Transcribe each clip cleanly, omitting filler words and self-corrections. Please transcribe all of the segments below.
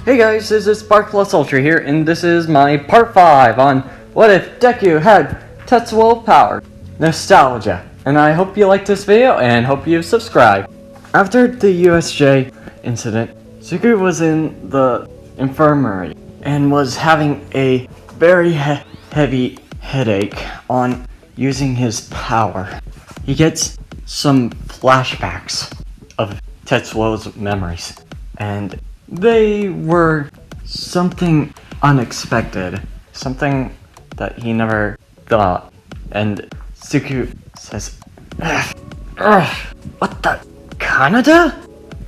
Hey guys, this is Sparkless Ultra here, and this is my part 5 on what if Deku had Tetsuo power, nostalgia. And I hope you liked this video and hope you subscribe. After the USJ incident, Deku was in the infirmary and was having a very heavy headache on using his power. He gets some flashbacks of Tetsuo's memories, and they were something unexpected, something that he never thought. And Deku says, what the? Kaneda?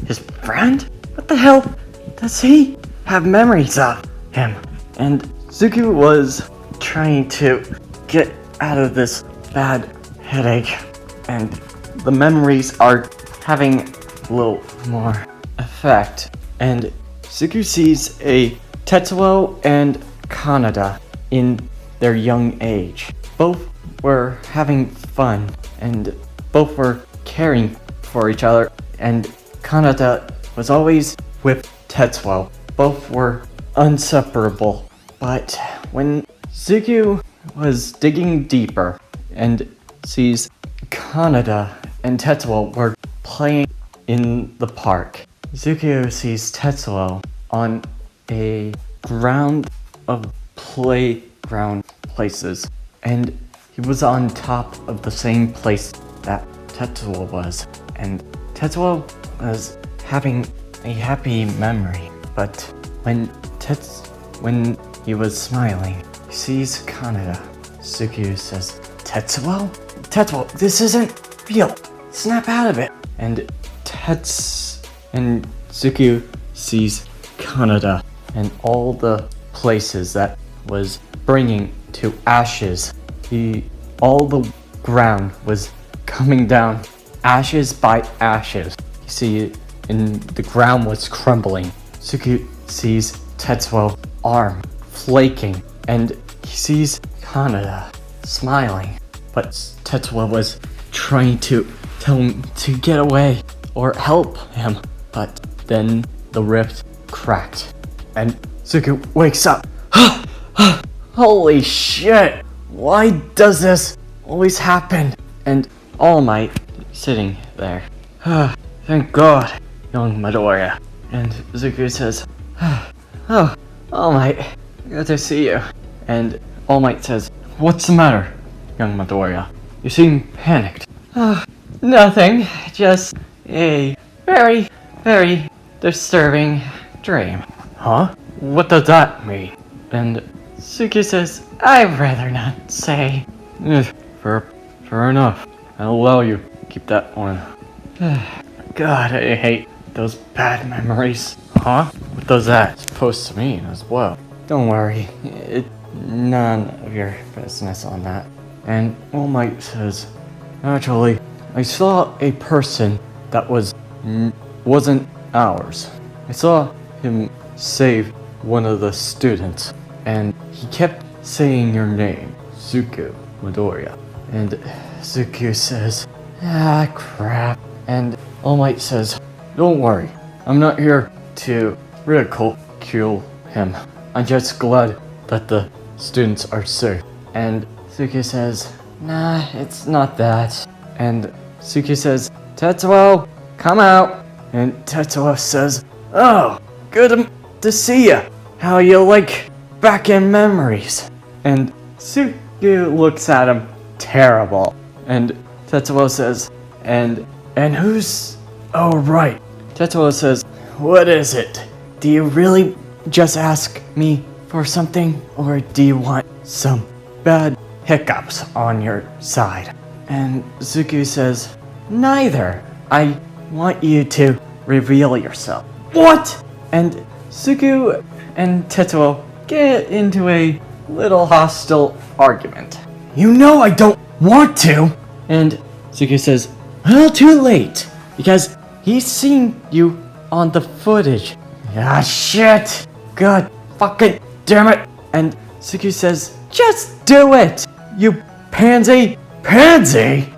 His friend? What the hell does he have memories of him? And Deku was trying to get out of this bad headache, and the memories are having a little more effect. And Deku sees a Tetsuo and Kaneda in their young age. Both were having fun and both were caring for each other, and Kaneda was always with Tetsuo. Both were inseparable. But when Deku was digging deeper and sees Kaneda and Tetsuo were playing in the park, Deku sees Tetsuo on a ground of playground places, and he was on top of the same place that Tetsuo was, and Tetsuo was having a happy memory. But when he was smiling, he sees Kaneda. Deku says, Tetsuo, this isn't real. Snap out of it. And Deku sees Kaneda and all the places that was bringing to ashes. All the ground was coming down, ashes by ashes. You see, and the ground was crumbling. Deku sees Tetsuo's arm flaking, and he sees Kaneda smiling. But Tetsuo was trying to tell him to get away or help him. But then the rift cracked, and Deku wakes up. Holy shit! Why does this always happen? And All Might sitting there. Thank God, young Midoriya. And Deku says, oh, All Might, good to see you. And All Might says, what's the matter, young Midoriya? You seem panicked. Nothing, just a very, very disturbing dream. Huh? What does that mean? And Deku says, I'd rather not say. Fair enough. I'll allow you. Keep that one. God, I hate those bad memories. Huh? What does that supposed to mean as well? Don't worry. None of your business on that. And All Might says, actually, I saw a person that wasn't ours. I saw him save one of the students, and he kept saying your name, Deku Midoriya. And Deku says, crap. And All Might says, don't worry, I'm not here to ridicule him. I'm just glad that the students are safe. And Deku says, nah, it's not that. And Deku says, Tetsuo, come out. And Tetsuo says, oh, good to see you. How you like back in memories? And Deku looks at him terrible. And Tetsuo says, and who's... Oh, right. Tetsuo says, what is it? Do you really just ask me for something? Or do you want some bad hiccups on your side? And Deku says, neither. I want you to reveal yourself. What? And Deku and Tetsuo get into a little hostile argument. You know I don't want to! And Deku says, well, too late, because he's seen you on the footage. Ah, shit! God fucking damn it! And Deku says, just do it! You pansy! Pansy?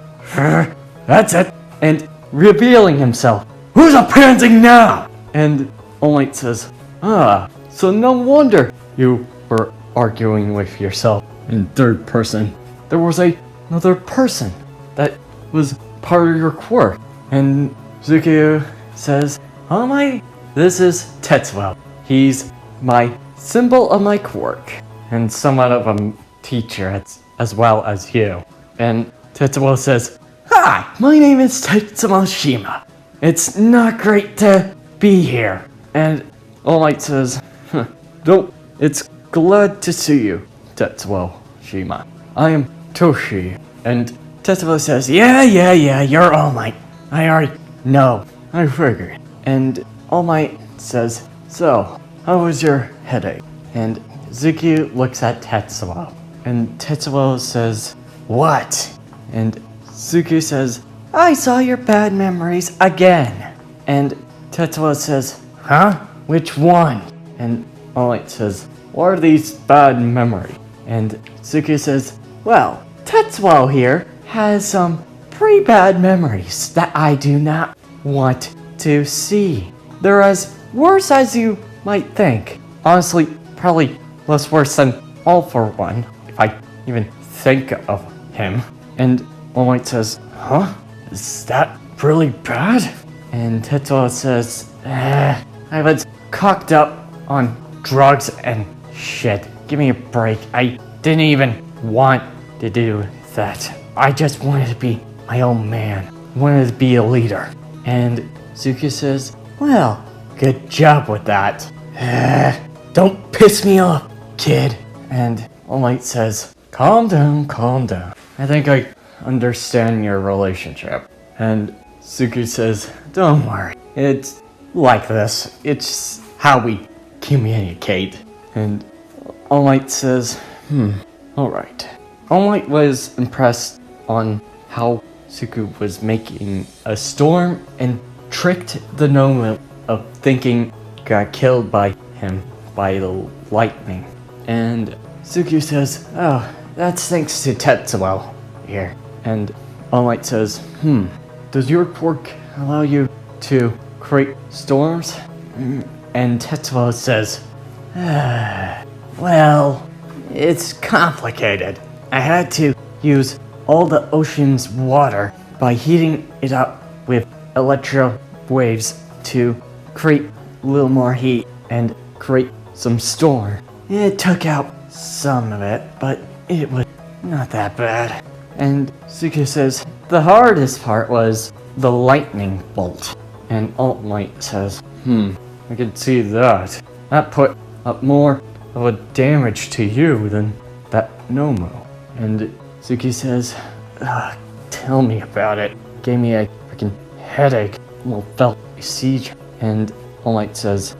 That's it! And revealing himself, who's a pansy now? And All Might says, So no wonder you were arguing with yourself in third person. There was another person that was part of your quirk. And Zuki says, oh my, this is Tetsuo. He's my symbol of my quirk, and somewhat of a teacher as well as you. And Tetsuo says, hi, my name is Tetsuo Shima. It's not great to be here. And All Might says, don't, it's glad to see you, Tetsuo Shima. I am Toshi. And Tetsuo says, yeah, you're All Might. I already know, I figured. And All Might says, so, how was your headache? And Zuki looks at Tetsuo. And Tetsuo says, what? And Zuki says, I saw your bad memories again. And Tetsuo says, huh? Which one? And All Might says, what are these bad memories? And Zuki says, well, Tetsuo here has some pretty bad memories that I do not want to see. They're as worse as you might think. Honestly, probably less worse than All for One, if I even think of him. And All Might says, huh? Is that really bad? And Tetsuo says, I was cocked up on drugs and shit. Give me a break. I didn't even want to do that. I just wanted to be my own man. Wanted to be a leader. And Zuki says, well, good job with that. Don't piss me off, kid. And All Might says, calm down. I think I understand your relationship. And Zuki says, don't worry. It's like this. It's how we communicate. And All Might says, alright. All Might was impressed on how Zuki was making a storm and tricked the gnome of thinking got killed by him by the lightning. And Zuki says, oh, that's thanks to Tetsuo here. And All Might says, does your quirk allow you to create storms? And Tetsuo says, well, it's complicated. I had to use all the ocean's water by heating it up with electro waves to create a little more heat and create some storm. It took out some of it, but it was not that bad. And Zuki says, the hardest part was the lightning bolt. And All Might says, I can see that. That put up more of a damage to you than that Nomo. And Zuki says, tell me about it. Gave me a freaking headache. Well, felt a siege. And All Might says,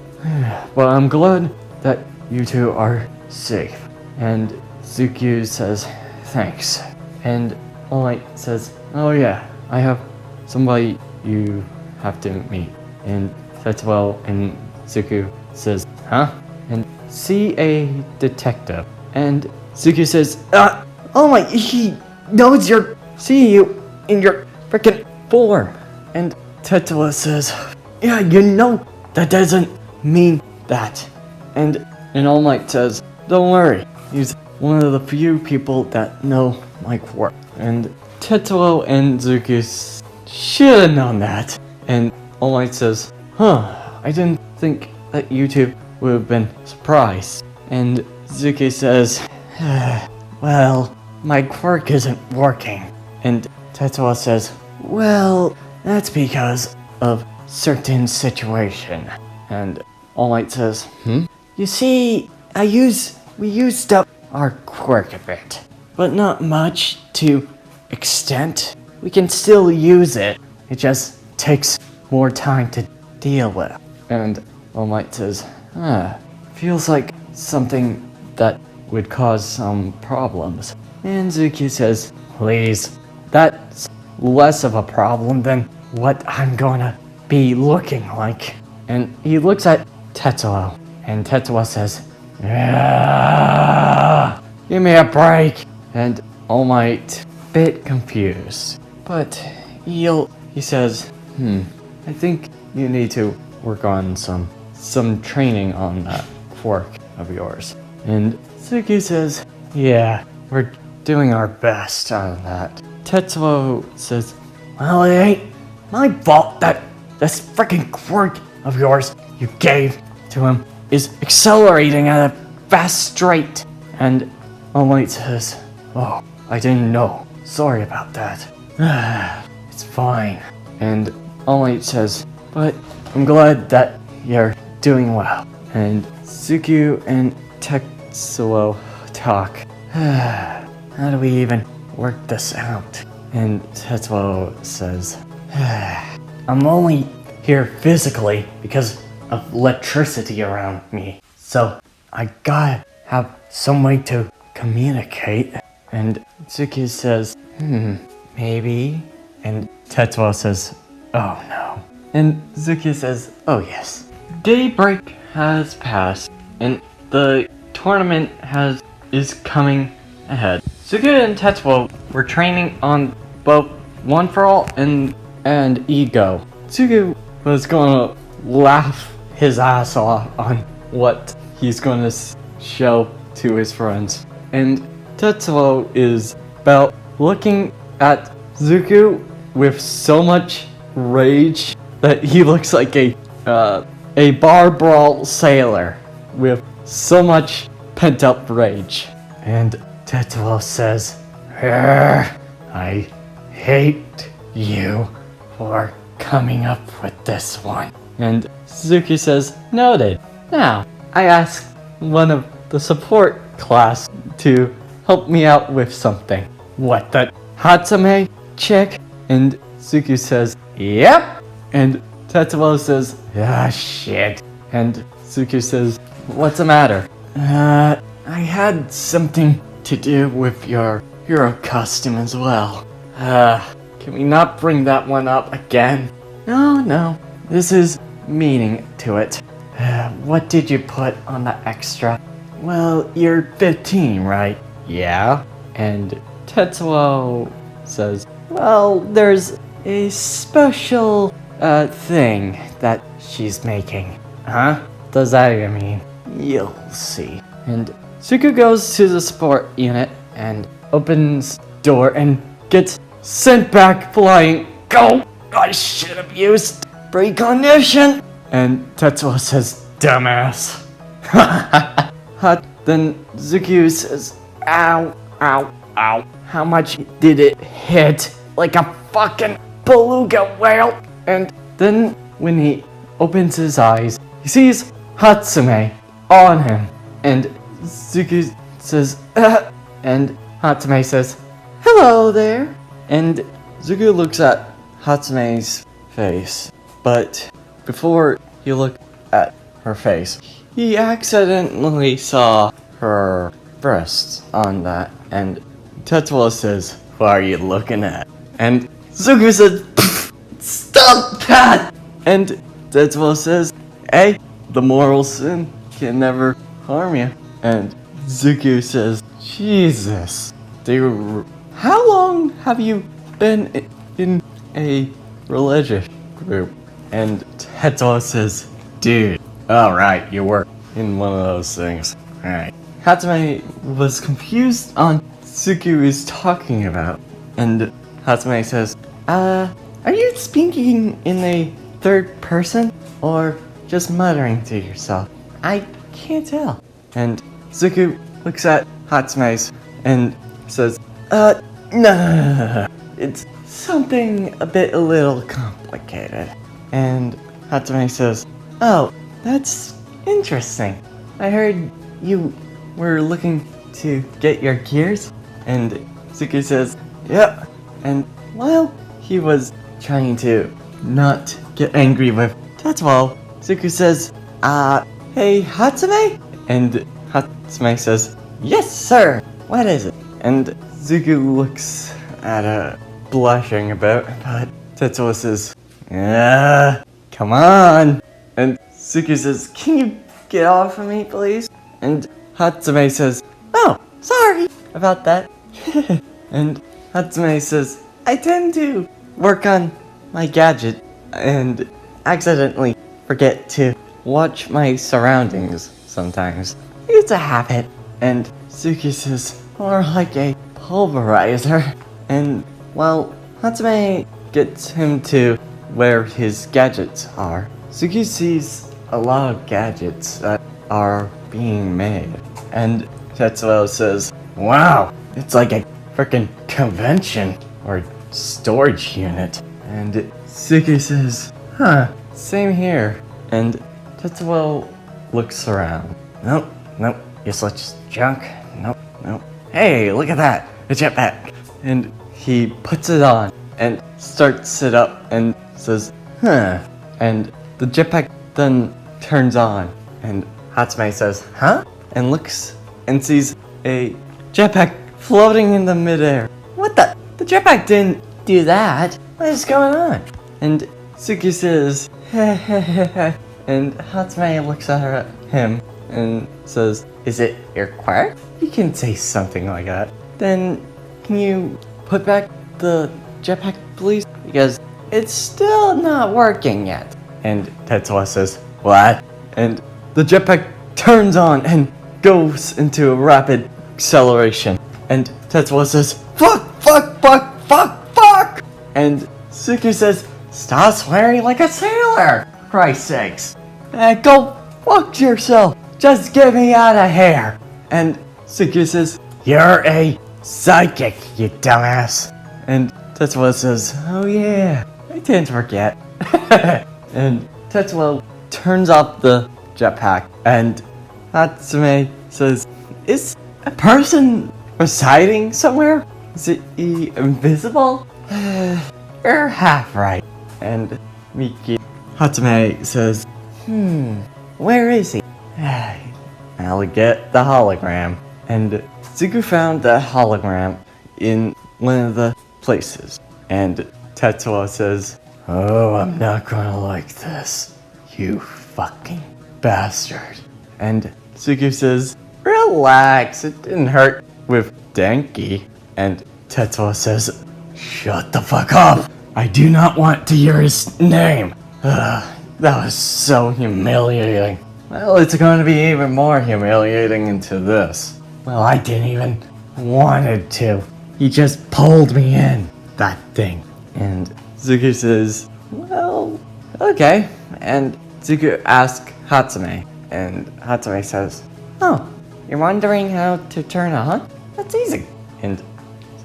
well, I'm glad that you two are safe. And Zuki says, thanks. And All Might says, oh yeah, I have somebody you have to meet. And Tetsuo and Zuki says, huh? And see a detective. And Zuki says, oh my, he knows you're seeing you in your freaking form. And Tetsuo says, yeah, you know that doesn't mean that. And All Might says, don't worry, he's one of the few people that know my quirk. And Tetsuo and Zuki should have known that. And All Might says, I didn't think that you two would have been surprised. And Zuki says, well, my quirk isn't working. And Tetsuo says, well, that's because of certain situation. And All Might says, You see, we used up our quirk a bit, but not much to extent. We can still use it. It just takes more time to deal with. And All Might says, feels like something that would cause some problems. And Zuki says, please, that's less of a problem than what I'm gonna be looking like. And he looks at Tetsuo, and Tetsuo says, give me a break. And All Might, bit confused, but he says, I think you need to work on some some training on that quirk of yours. And Suki says, yeah, we're doing our best on that. Tetsuo says, well, it ain't my fault that this freaking quirk of yours you gave to him is accelerating at a fast rate. And All Might says, oh, I didn't know. Sorry about that. It's fine. And All Might says, but I'm glad that you're doing well. And Suki and Tetsuo talk. How do we even work this out? And Tetsuo says, I'm only here physically because of electricity around me. So I gotta have some way to communicate. And Suki says, maybe. And Tetsuo says, oh no. And Suki says, oh yes. Daybreak has passed and the tournament is coming ahead. Suki and Tetsuo were training on both One for All and Ego. Suki was gonna laugh his ass off on what he's gonna show to his friends. And Tetsuo is about looking at Zuku with so much rage that he looks like a bar brawl sailor with so much pent up rage. And Tetsuo says, I hate you for coming up with this one. And Suki says, noted. Now, I asked one of the support class to help me out with something. What, that Hatsume chick? And Suki says, yep. And Tetsuo says, shit. And Suki says, what's the matter? I had something to do with your hero costume as well. Can we not bring that one up again? No. This is meaning to it. What did you put on the extra? Well, you're 15, right? Yeah. And Tetsuo says, well, there's a special thing that she's making. Huh? Does that even mean? You'll see. And Suku goes to the support unit and opens door and gets sent back flying. Go! I should have used precognition! And Tetsuo says, dumbass. Then Zuki says, ow, ow, ow. How much did it hit? Like a fucking beluga whale. And then when he opens his eyes, he sees Hatsume on him. And Zuki says, and Hatsume says, hello there. And Zuki looks at Hatsume's face. But before he looked at her face, he accidentally saw her breasts on that. And Tetsuo says, what are you looking at? And Zuki says, stop that! And Tetsuo says, hey, the moral sin can never harm you. And Zuki says, Jesus, how long have you been in a religious group? And Tetsuo says, dude, alright, you were in one of those things. Alright. Hatsume was confused on Suki was talking about. And Hatsume says, are you speaking in a third person? Or just muttering to yourself? I can't tell. And Suki looks at Hatsume's and says, no. It's something a little complicated. And Hatsume says, oh, that's interesting. I heard you were looking to get your gears? And Suki says, yep. And while he was trying to not get angry with Tetsuo, Suki says, hey, Hatsume? And Hatsume says, yes, sir. What is it? And Suki looks at her, blushing a bit, but Tetsuo says, come on. And Suki says, can you get off of me, please? And Hatsume says, oh, sorry about that. And Hatsume says, I tend to work on my gadget and accidentally forget to watch my surroundings sometimes. It's a habit. And Suki says, more like a pulverizer. And, well, Hatsume gets him to where his gadgets are. Suki sees a lot of gadgets that are being made. And Tetsuo says, wow, it's like a freaking convention or storage unit. And Suki says, huh, same here. And Tetsuo looks around. Nope, useless junk. Nope. Hey, look at that, a jetpack. And he puts it on and starts it up and says, huh. And the jetpack then turns on. And Hatsume says, huh? And looks and sees a jetpack floating in the midair. What the? The jetpack didn't do that. What is going on? And Suki says, heh. And Hatsume looks at him and says, is it your quirk? You can say something like that. Then can you put back the jetpack, please? Because it's still not working yet. And Tetsuo says, what? And the jetpack turns on and goes into a rapid acceleration. And Tetsuo says, fuck! And Suki says, stop swearing like a sailor! Christ's sakes. Go fuck yourself! Just get me out of here! And Suki says, you're a psychic, you dumbass! And Tetsuo says, oh yeah, I didn't forget. And Tetsuo turns off the jetpack, and Hatsume says, is a person residing somewhere? Is he invisible? You're half right. And Hatsume says, where is he? I'll get the hologram. And Zuko found the hologram in one of the places. And Tetsuo says, oh, I'm not gonna like this, you fucking bastard. And Zuko says, relax, it didn't hurt with Denki. And Tetsuo says, shut the fuck up! I do not want to hear his name! That was so humiliating. Well, it's going to be even more humiliating into this. Well, I didn't even wanted to. He just pulled me in, that thing. And Zuko says, well, okay. And Zuko asks Hatsume, and Hatsume says, oh, you're wondering how to turn on? That's easy. And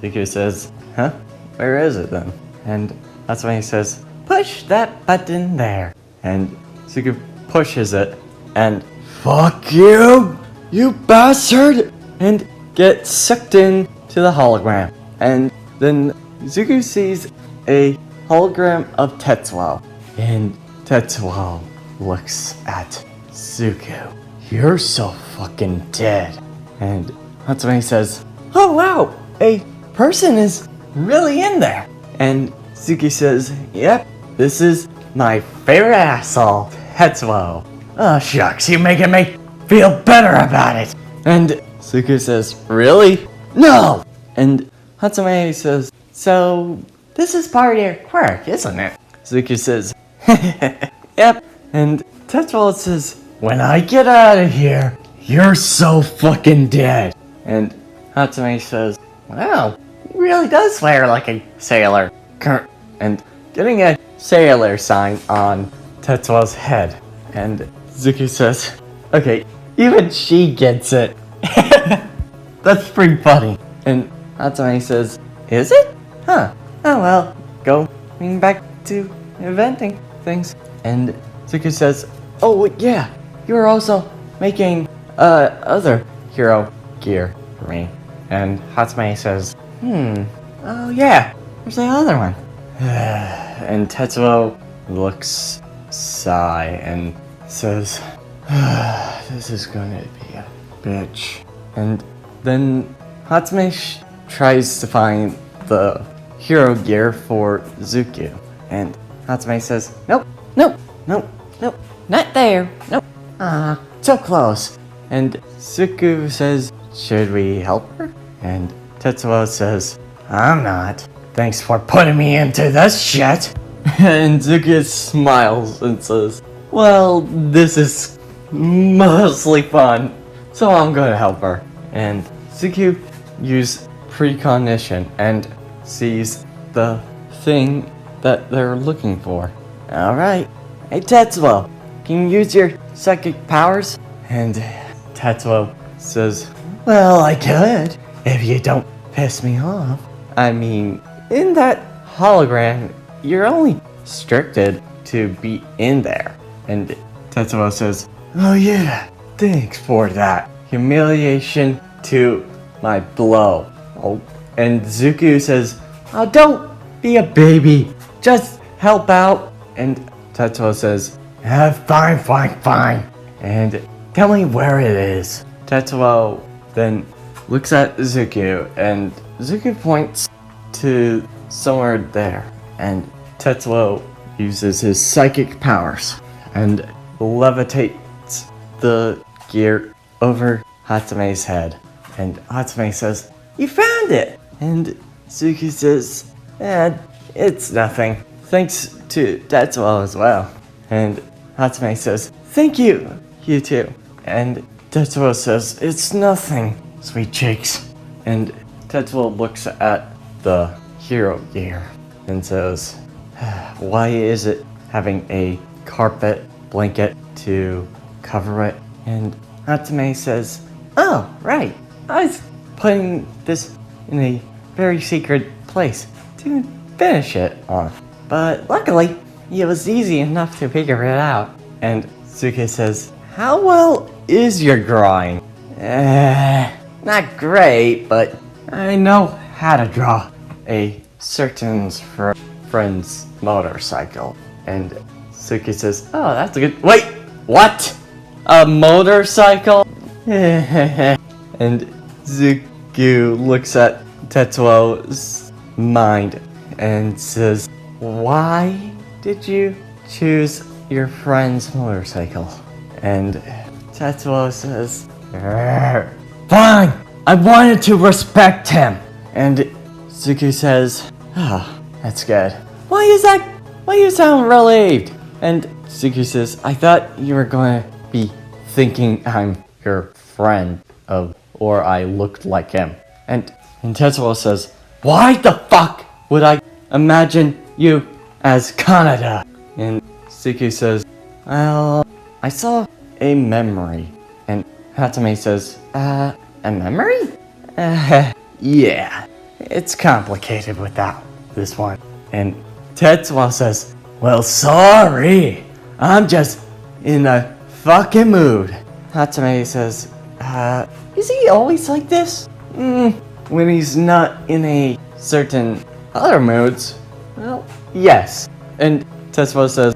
Zuko says, huh? Where is it then? And Hatsume says, push that button there. And Zuko pushes it, and fuck you, you bastard! And gets sucked in to the hologram. And then Zuko sees a hologram of Tetsuo. And Tetsuo looks at Zuko. You're so fucking dead. And Hatsume says, oh wow, a person is really in there. And Zuko says, yep, this is my favorite asshole, Tetsuo. Oh shucks, you're making me feel better about it. And Zuko says, really? No! And Hatsume says, so this is part of your quirk, isn't it? Zuko says, yep. And Tetsuo says, when I get out of here, you're so fucking dead. And Hatsume says, wow, he really does swear like a sailor. And getting a sailor sign on Tetsuo's head. And Zuko says, okay, even she gets it. That's pretty funny. And Hatsume says, is it? Huh. Oh well, going back to inventing things. And Zuko says, oh yeah, you're also making other hero gear for me. And Hatsume says, oh yeah, there's the other one. And Tetsuo looks sigh and says, this is gonna be a bitch. And then Hatsume tries to find the hero gear for Zuko. And Hatsume says, nope, not there, nope. So close. And Zuko says, should we help her? And Tetsuo says, I'm not. Thanks for putting me into this shit. And Zuko smiles and says, well, this is mostly fun, so I'm gonna help her. And Zuku uses precognition and sees the thing that they're looking for. Alright. Hey Tetsuo, can you use your psychic powers? And Tetsuo says, well, I could, if you don't piss me off. I mean, in that hologram, you're only restricted to be in there. And Tetsuo says, oh yeah, thanks for that humiliation to my blow. Oh, and Zuku says, oh, don't be a baby, just help out. And Tetsuo says, fine. And tell me where it is. Tetsuo then looks at Zuku, and Zuku points to somewhere there. And Tetsuo uses his psychic powers and levitates the gear over Hatsume's head. And Hatsume says, you found it! And Zuki says, it's nothing. Thanks to Tetsuo as well. And Hatsume says, thank you, you too. And Tetsuo says, it's nothing, sweet cheeks. And Tetsuo looks at the hero gear and says, why is it having a carpet blanket to cover it? And Hatsume says, oh, right. I was putting this in a very secret place to finish it off. But luckily, it was easy enough to figure it out. And Zuki says, how well is your drawing? Not great, but I know how to draw a certain friend's motorcycle. And Zuki says, oh, that's a good... Wait, what? A motorcycle? And Zuki looks at Tetsuo's mind and says, why did you choose your friend's motorcycle? And Tetsuo says, fine, I wanted to respect him. And Zuki says, that's good. Why you sound relieved? And Zuki says, I thought you were going to be thinking I'm your friend or I looked like him. And Tetsuo says, why the fuck would I imagine you as Kaneda? And Zuki says, well, I saw a memory. And Hatsume says, a memory? Yeah, it's complicated without this one. And Tetsuo says, well, sorry, I'm just in a fucking mood. Hatsume says, is he always like this? When he's not in a certain other moods, well, yes. And Tetsuo says,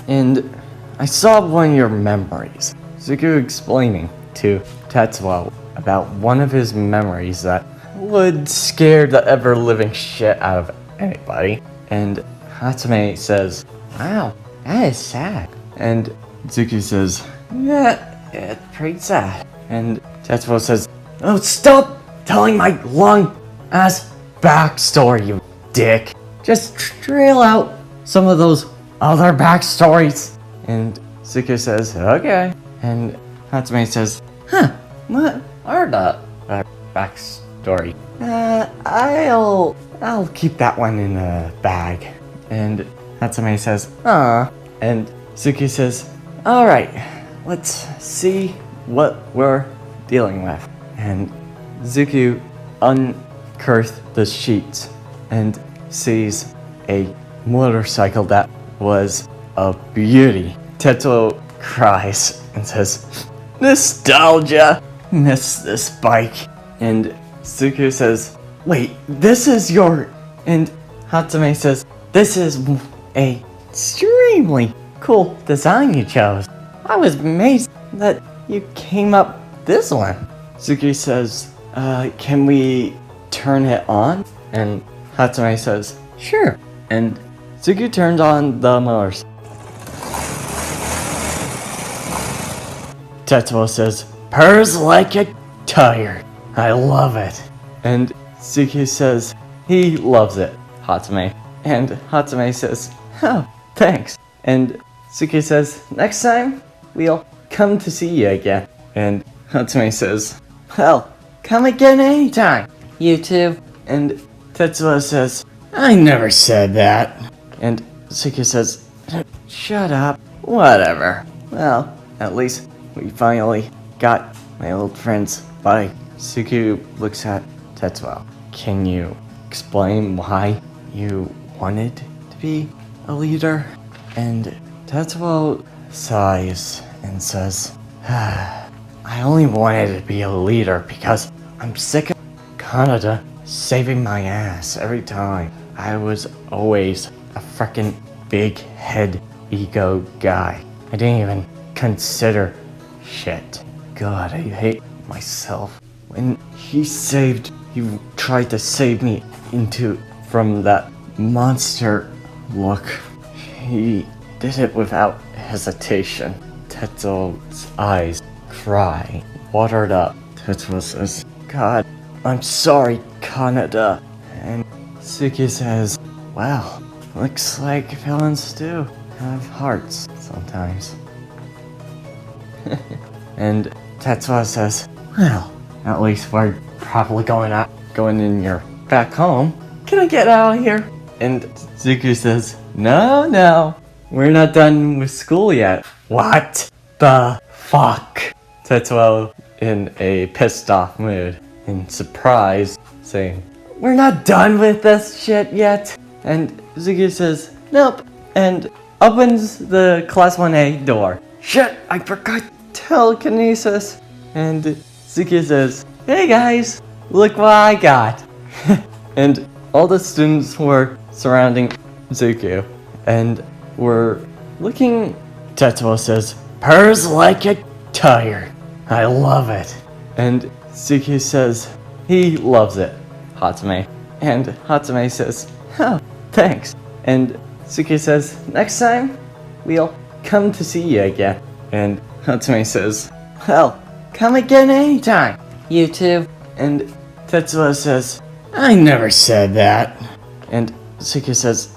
and I saw one of your memories. Zuku explaining to Tetsuo about one of his memories that would scare the ever-living shit out of anybody. And Hatsume says, wow, that is sad. And Zuki says, yeah, it's pretty sad. And Tetsuo says, oh, stop telling my long-ass backstory, you dick. Just trail out some of those other backstories. And Zuki says, okay. And Hatsume says, what are the backstory? I'll keep that one in a bag. And Hatsume says, and Zuki says, alright, let's see what we're dealing with. And Zuki uncurls the sheets and sees a motorcycle that was a beauty. Tetsuo cries and says, nostalgia, miss this bike. And Zuki says, wait, this is your... And Hatsume says, this is a extremely cool design you chose. I was amazed that you came up this one. Zuki says, can we turn it on? And Hatsume says, sure. And Zuki turns on the motors. Tetsuo says, purrs like a tire. I love it. And Zuki says, he loves it, Hatsume. And Hatsume says, oh, thanks. And Suki says, next time, we'll come to see you again. And Hatsume says, well, come again anytime. You too. And Tetsuo says, I never said that. And Suki says, shut up. Whatever. Well, at least we finally got my old friend's bike. Suki looks at Tetsuo. Can you explain why you wanted to be a leader? And Tetsuo sighs and says, I only wanted to be a leader because I'm sick of Kanada saving my ass every time. I was always a frickin' big head ego guy. I didn't even consider shit. God, I hate myself. When he tried to save me from that monster look. He did it without hesitation. Tetsuo's eyes cry, watered up. Tetsuo says, God, I'm sorry, Kanada. And Suki says, well, looks like villains do have hearts sometimes. And Tetsuo says, well, at least we're probably going in your back home. Can I get out of here? And Suki says, no, we're not done with school yet. What the fuck? Tetsuo in a pissed off mood, in surprise, saying, we're not done with this shit yet. And Suki says, nope, and opens the class 1A door. Shit, I forgot telekinesis. And Suki says, hey guys, look what I got. And all the students were surrounding Zuko and were looking. Tetsuo says, purrs like a tiger. I love it. And Zuko says, he loves it, Hatsume. And Hatsume says, oh, thanks. And Zuko says, next time, we'll come to see you again. And Hatsume says, well, come again anytime. You too. And Tetsuo says, I never said that. And Suki says,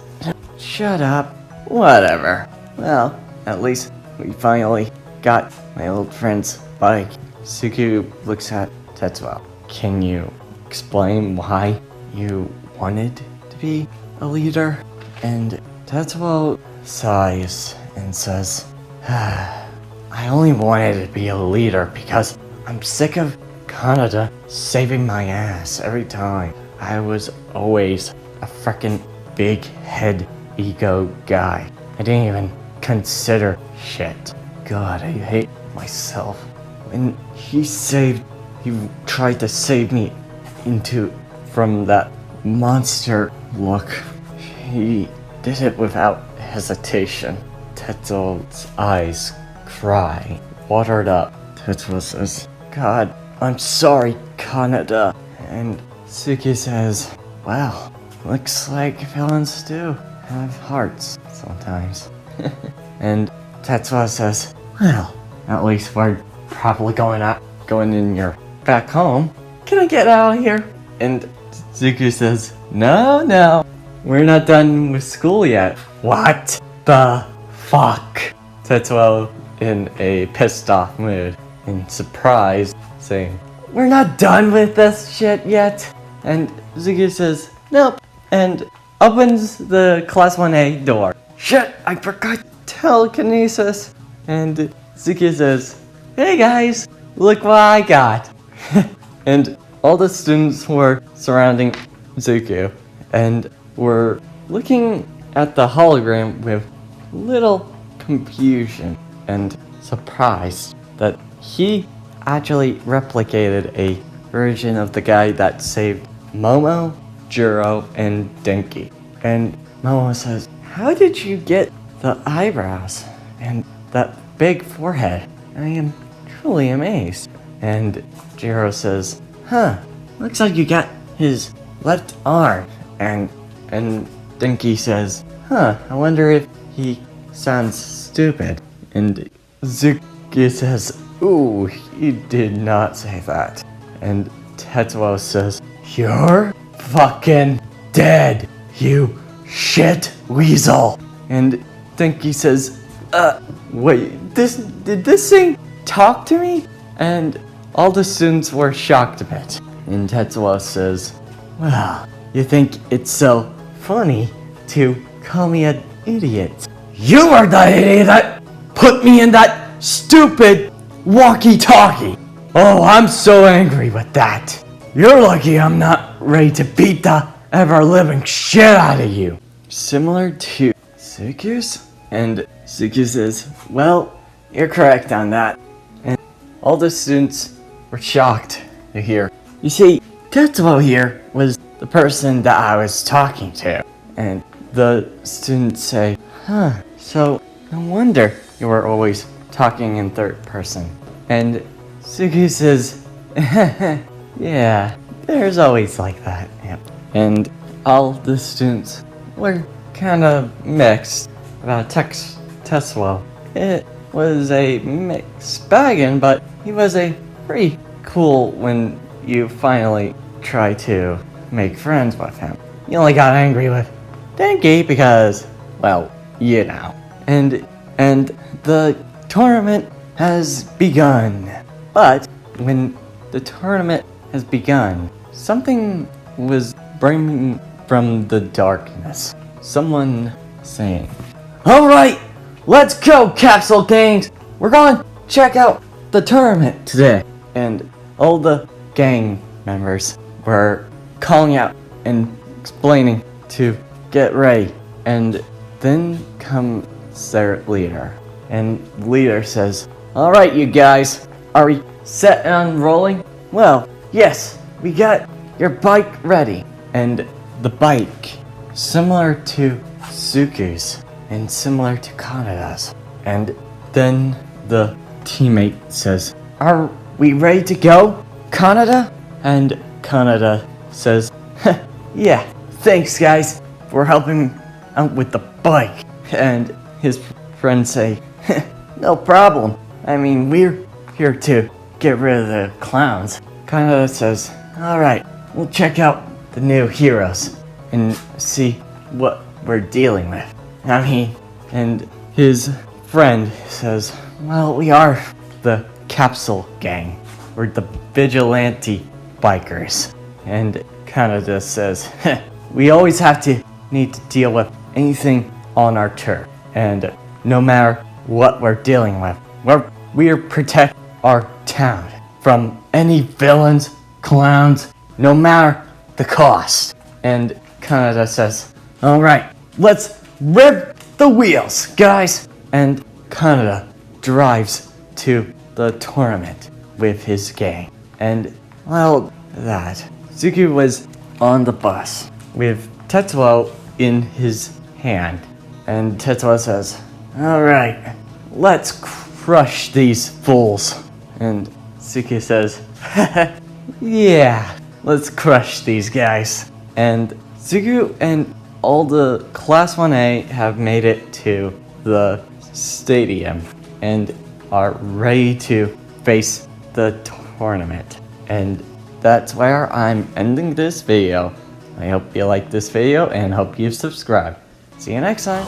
shut up. Whatever. Well, at least we finally got my old friend's bike. Suki looks at Tetsuo. Can you explain why you wanted to be a leader? And Tetsuo sighs and says, I only wanted to be a leader because I'm sick of Kanada saving my ass every time. I was always a frickin' big head ego guy. I didn't even consider shit. God, I hate myself. When he tried to save me from that monster look. He did it without hesitation. Tetsuo's eyes cry, watered up. Tetsuo says, God, I'm sorry, Kanada. And Suki says, well, looks like villains do have hearts sometimes. And Tetsuo says, well, at least we're probably going in your back home. Can I get out of here? And Zuko says, no, we're not done with school yet. What the fuck? Tetsuo in a pissed off mood, in surprise, saying, we're not done with this shit yet. And Zuko says, nope, and opens the class 1A door. Shit, I forgot telekinesis. And Zuko says, hey guys, look what I got. And all the students were surrounding Zuko and were looking at the hologram with little confusion and surprised that he actually replicated a version of the guy that saved Momo, Juro, and Denki. And Momo says, how did you get the eyebrows and that big forehead? I am truly amazed. And Jiro says, looks like you got his left arm. And Denki says, I wonder if he sounds stupid. And Zuki says, ooh, he did not say that. And Tetsuo says, you're fucking dead, you shit weasel. And Denki says, Wait, did this thing talk to me? And all the students were shocked a bit. And Tetsuo says, well, you think it's so funny to call me an idiot. You are the idiot that put me in that stupid walkie-talkie. Oh, I'm so angry with that. You're lucky I'm not ready to beat the ever-living shit out of you. Similar to Suku's? And Suku says, well, you're correct on that. And all the students were shocked to hear. You see, Tetsuo here was the person that I was talking to. And the students say, so no wonder you were always talking in third person. And Suku says, yeah, there's always like that. Yep. And all the students were kind of mixed about Tetsuo. It was a mixed bag, but he was a pretty cool when you finally try to make friends with him. You only got angry with Denki because, well, you know. And the tournament has begun. But when the tournament has begun, something was bringing from the darkness. Someone saying, alright, let's go, Capsule Gangs! We're going to check out the tournament today. And all the gang members were calling out and explaining to get ready. And then comes their leader. And the leader says, alright, you guys, are we set and rolling? Well, yes, we got your bike ready. And the bike, similar to Suku's and similar to Kanada's. And then the teammate says, are we ready to go, Kanada? And Kanada says, yeah, thanks guys for helping out with the bike. And his friends say, no problem. I mean, we're here to get rid of the clowns. Kanada says, alright, we'll check out the new heroes and see what we're dealing with. I mean, and his friend says, well, we are the Capsule Gang. We're the vigilante bikers. And Kanada says, we always have to need to deal with anything on our turf. And no matter what we're dealing with, we protect our town from any villains, clowns, no matter the cost. And Kanada says, alright, let's rev the wheels, guys. And Kanada drives to the tournament with his gang. And well, Suku was on the bus with Tetsuo in his hand. And Tetsuo says, alright, let's crush these fools. And Suku says, yeah, let's crush these guys. And Suku and all the Class 1A have made it to the stadium and are ready to face the tournament. And that's where I'm ending this video. I hope you liked this video and hope you subscribe. See you next time.